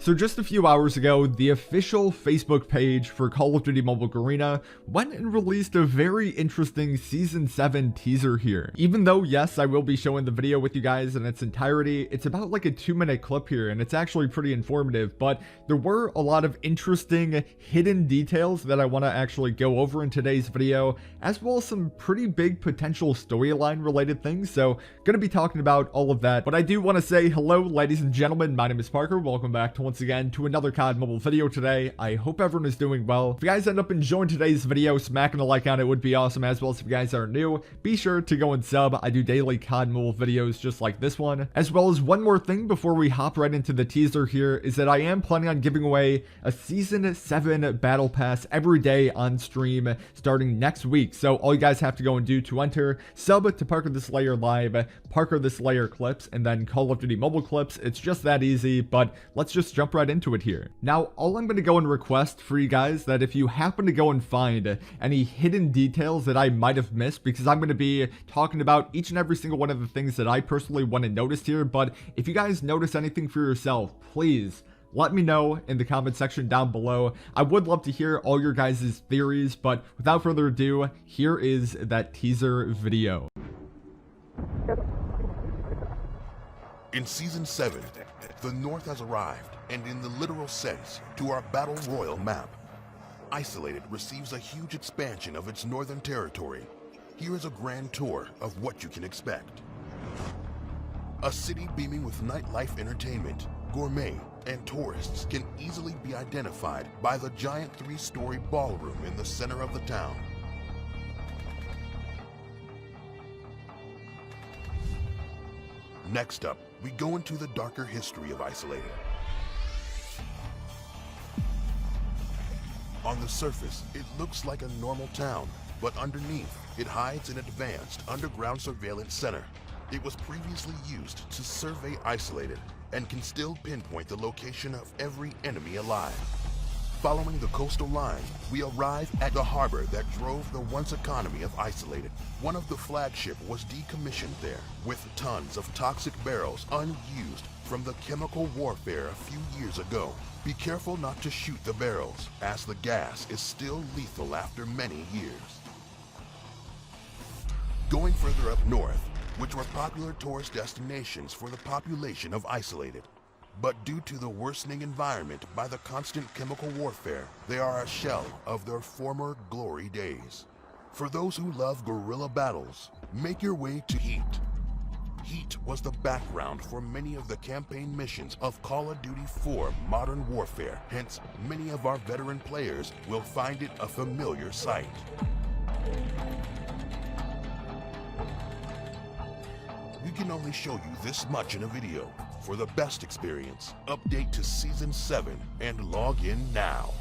So just a few hours ago, the official Facebook page for Call of Duty Mobile Arena went and released a very interesting Season 7 teaser here. Even though, yes, I will be showing the video with you guys in its entirety, it's about like a 2-minute clip here, and it's actually pretty informative, but there were a lot of interesting hidden details that I want to actually go over in today's video, as well as some pretty big potential storyline related things, so going to be talking about all of that. But I do want to say hello, ladies and gentlemen, my name is Parker, welcome back to once again to another COD mobile video today. I hope everyone is doing well. If you guys end up enjoying today's video, smacking a like on it would be awesome, as well as if you guys are new, be sure to go and sub. I do daily COD mobile videos just like this one. As well as one more thing before we hop right into the teaser here is that I am planning on giving away a Season 7 Battle Pass every day on stream starting next week. So all you guys have to go and do to enter, sub to Parker the Slayer Live, Parker the Slayer Clips, and then Call of Duty Mobile Clips. It's just that easy, but let's just jump right into it here. Now, all I'm going to go and request for you guys that if you happen to go and find any hidden details that I might have missed, because I'm going to be talking about each and every single one of the things that I personally went and noticed here, but if you guys notice anything for yourself, please let me know in the comment section down below. I would love to hear all your guys' theories, but without further ado, here is that teaser video. In Season 7, the North has arrived, and in the literal sense, to our Battle Royal map. Isolated receives a huge expansion of its northern territory. Here is a grand tour of what you can expect. A city beaming with nightlife entertainment, gourmet, and tourists can easily be identified by the giant 3-story ballroom in the center of the town. Next up, we go into the darker history of Isolated. On the surface, it looks like a normal town, but underneath, it hides an advanced underground surveillance center. It was previously used to survey Isolated and can still pinpoint the location of every enemy alive. Following the coastal line, we arrive at the harbor that drove the once economy of Isolated. One of the flagship was decommissioned there, with tons of toxic barrels unused from the chemical warfare a few years ago. Be careful not to shoot the barrels, as the gas is still lethal after many years. Going further up north, which were popular tourist destinations for the population of Isolated. But due to the worsening environment by the constant chemical warfare, they are a shell of their former glory days. For those who love guerrilla battles, make your way to Heat. Heat was the background for many of the campaign missions of Call of Duty 4 Modern Warfare, hence many of our veteran players will find it a familiar sight. We can only show you this much in a video. For the best experience, update to Season 7 and log in now.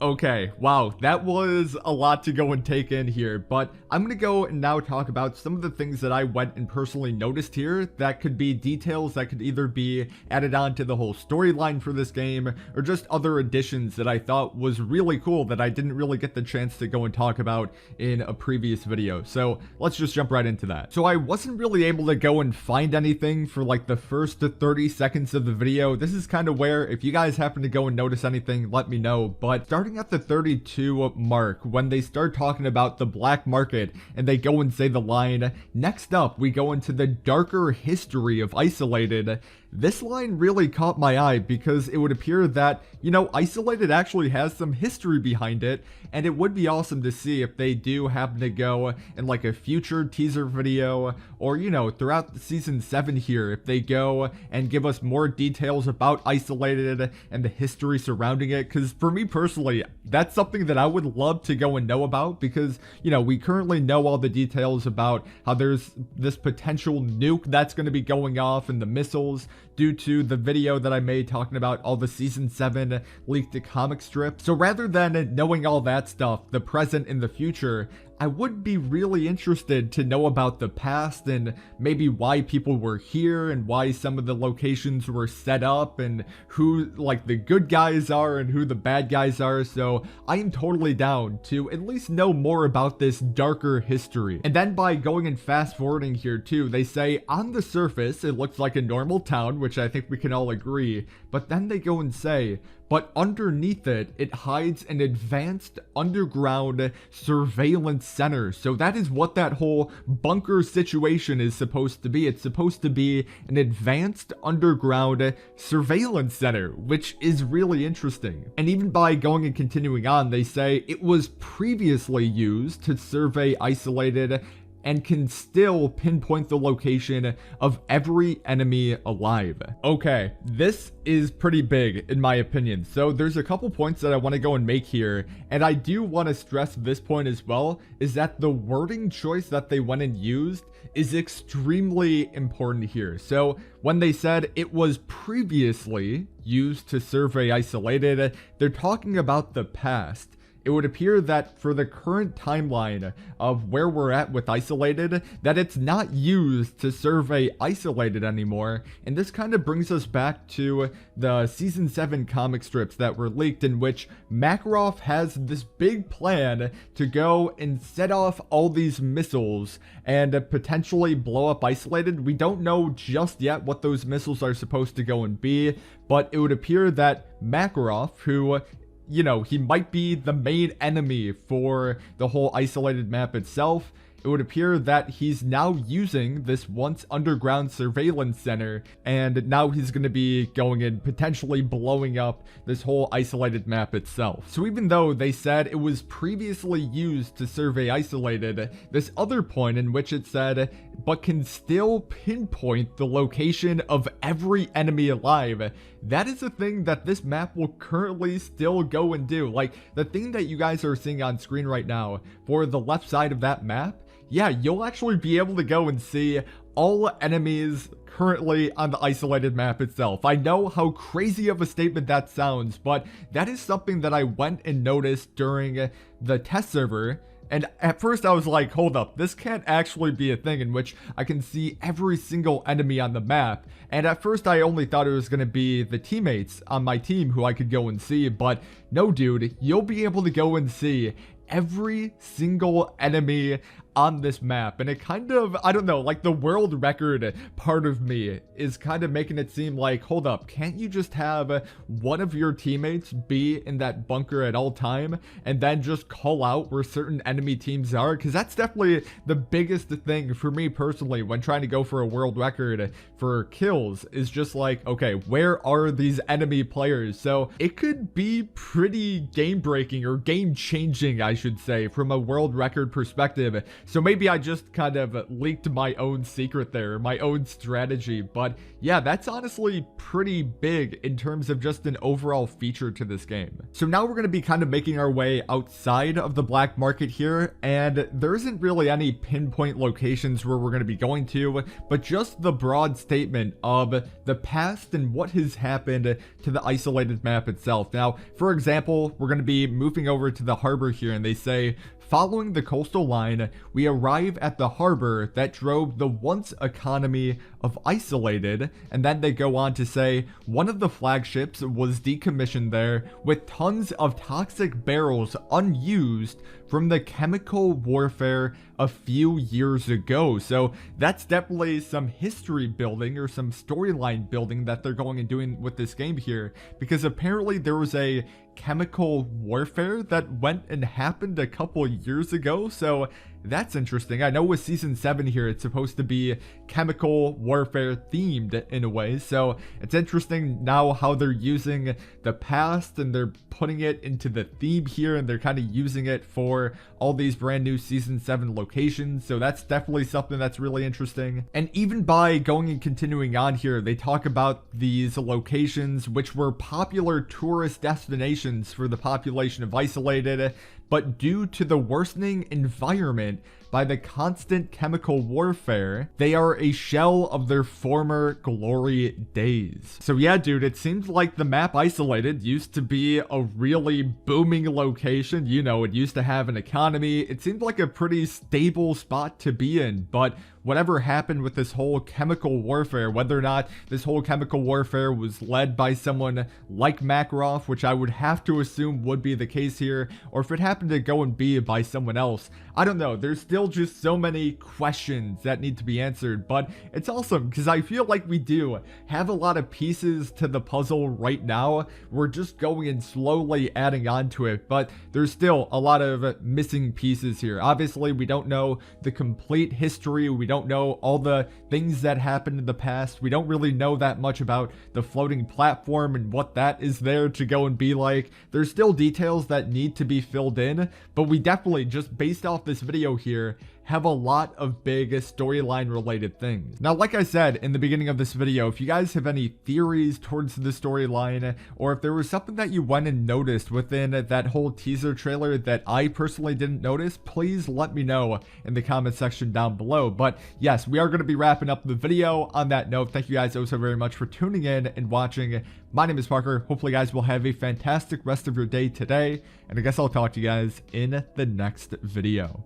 Okay, wow, that was a lot to go and take in here, but I'm going to go and now talk about some of the things that I went and personally noticed here that could be details that could either be added on to the whole storyline for this game, or just other additions that I thought was really cool that I didn't really get the chance to go and talk about in a previous video. So let's just jump right into that. So I wasn't really able to go and find anything for like the first 30 seconds of the video. This is kind of where, if you guys happen to go and notice anything, let me know. But starting at the 32 mark, when they start talking about the black market and they go and say the line, next up we go into the darker history of Isolated. This line really caught my eye because it would appear that, you know, Isolated actually has some history behind it, and it would be awesome to see if they do happen to go in like a future teaser video, or, you know, throughout the Season 7 here, if they go and give us more details about Isolated and the history surrounding it, because for me personally, that's something that I would love to go and know about, because, you know, we currently know all the details about how there's this potential nuke that's going to be going off and the missiles due to the video that I made talking about all the Season 7 leaked comic strips. So rather than knowing all that stuff, the present and the future, I would be really interested to know about the past and maybe why people were here and why some of the locations were set up and who like the good guys are and who the bad guys are. So I am totally down to at least know more about this darker history. And then by going and fast forwarding here too, they say on the surface it looks like a normal town which I think we can all agree, but then they go and say, but underneath it, it hides an advanced underground surveillance center. So that is what that whole bunker situation is supposed to be. It's supposed to be an advanced underground surveillance center, which is really interesting. And even by going and continuing on, they say it was previously used to survey isolated and can still pinpoint the location of every enemy alive. Okay, this is pretty big in my opinion. So there's a couple points that I want to go and make here, and I do want to stress this point as well, is that the wording choice that they went and used is extremely important here. So when they said it was previously used to survey isolated, they're talking about the past. It would appear that for the current timeline of where we're at with Isolated, that it's not used to survey Isolated anymore, and this kind of brings us back to the Season 7 comic strips that were leaked, in which Makarov has this big plan to go and set off all these missiles and potentially blow up Isolated. We don't know just yet what those missiles are supposed to go and be, but it would appear that Makarov, who, you know, he might be the main enemy for the whole Isolated map itself, it would appear that he's now using this once underground surveillance center, and now he's going to be going and potentially blowing up this whole Isolated map itself. So even though they said it was previously used to survey Isolated, this other point in which it said, but can still pinpoint the location of every enemy alive, that is a thing that this map will currently still go and do. Like, the thing that you guys are seeing on screen right now, for the left side of that map, yeah, you'll actually be able to go and see all enemies currently on the Isolated map itself. I know how crazy of a statement that sounds, but that is something that I went and noticed during the test server. And at first I was like, hold up, this can't actually be a thing in which I can see every single enemy on the map. And at first I only thought it was going to be the teammates on my team who I could go and see, but no dude, you'll be able to go and see every single enemy on this map. And it kind of, I don't know, like the world record part of me is kind of making it seem like, hold up, can't you just have one of your teammates be in that bunker at all time and then just call out where certain enemy teams are? Because that's definitely the biggest thing for me personally when trying to go for a world record for kills, is just like, okay, where are these enemy players? So it could be pretty game breaking, or game changing I should say, from a world record perspective. So maybe I just kind of leaked my own secret there, my own strategy, but yeah, that's honestly pretty big in terms of just an overall feature to this game. So now we're going to be kind of making our way outside of the black market here, and there isn't really any pinpoint locations where we're going to be going to, but just the broad statement of the past and what has happened to the Isolated map itself. Now, for example, we're going to be moving over to the harbor here, and they say, following the coastal line, we arrive at the harbor that drove the once economy of Isolated, and then they go on to say, one of the flagships was decommissioned there with tons of toxic barrels unused from the chemical warfare a few years ago. So that's definitely some history building, or some storyline building that they're going and doing with this game here, because apparently there was a chemical warfare that went and happened a couple years ago. So that's interesting. I know with Season 7 here, it's supposed to be chemical warfare themed in a way. So it's interesting now how they're using the past and they're putting it into the theme here, and they're kind of using it for all these brand new Season 7 locations. So that's definitely something that's really interesting. And even by going and continuing on here, they talk about these locations which were popular tourist destinations for the population of Isolated, but due to the worsening environment by the constant chemical warfare, they are a shell of their former glory days. So yeah, dude, it seems like the map Isolated used to be a really booming location. You know, it used to have an economy. It seemed like a pretty stable spot to be in, but whatever happened with this whole chemical warfare, whether or not this whole chemical warfare was led by someone like Makarov, which I would have to assume would be the case here, or if it happened to go and be by someone else, I don't know. There's still still just so many questions that need to be answered, but it's awesome because I feel like we do have a lot of pieces to the puzzle right now. We're just going and slowly adding on to it, but there's still a lot of missing pieces here. Obviously, we don't know the complete history. We don't know all the things that happened in the past. We don't really know that much about the floating platform and what that is there to go and be like. There's still details that need to be filled in, but we definitely, just based off this video here, have a lot of big storyline related things. Now, like I said in the beginning of this video, if you guys have any theories towards the storyline, or if there was something that you went and noticed within that whole teaser trailer that I personally didn't notice, please let me know in the comment section down below. But yes, we are going to be wrapping up the video on that note. Thank you guys so very much for tuning in and watching. My name is Parker. Hopefully, guys will have a fantastic rest of your day today, and I guess I'll talk to you guys in the next video.